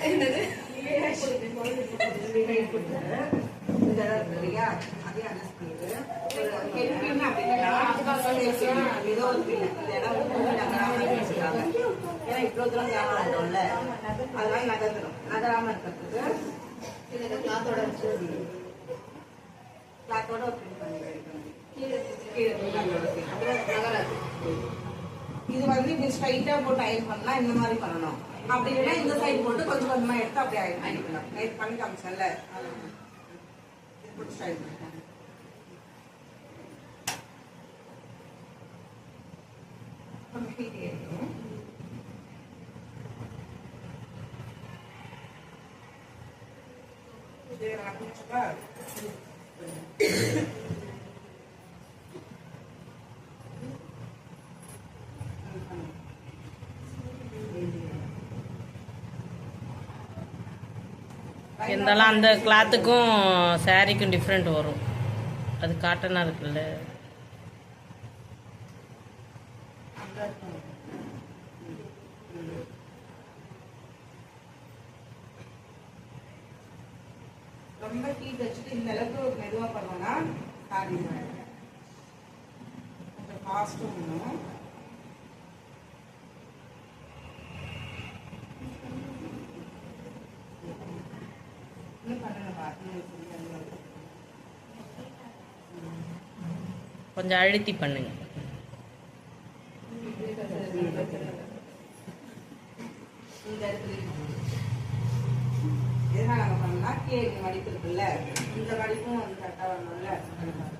என்னது அதே அட்ஜஸ்ட் பண்ணிட்டு ஹெல்பிங் அப்படின்னா ஏதோ ஒரு பிள்ளை இந்த இடம் வச்சுக்காங்க. ஏன்னா இவ்வளவு தூரம் ஜாமான் ஆட்டோம்ல, அதனால நகராம இருக்கிறதுக்கு கிளாத்தோட ஒரு பிரிண்ட் பண்ணி இது வந்து இப்படி ஸ்ட்ரைட்டா போட்டு அயன் பண்ணா இந்த மாதிரி பண்ணணும். அப்படி இல்லைன்னா இந்த சைடு போட்டு கொஞ்சம் கொஞ்சமா எடுத்து அப்படி அயன் பண்ணிக்கலாம். நைட் பண்ணி காமிச்சல ஸ்டைல் இருந்தாலும் அந்த கிளாத்துக்கும் சாரிக்கும் டிஃப்ரெண்ட் வரும். அது காட்டனா இருக்குல்ல. ரொம்ப ஹீட் வச்சுட்டு இந்த அளவுக்கு மெதுவா பண்ணோம்னா சாரி கொஞ்சம் ஃபாஸ்ட்டும் வேணும். கொஞ்சம் அழுத்தி பண்ணுங்க. எதனால நம்ம பண்ணா கேக் மடிப்பு இருக்குல்ல, இந்த மடிப்பும் வந்து கரெக்டா வரணும்ல.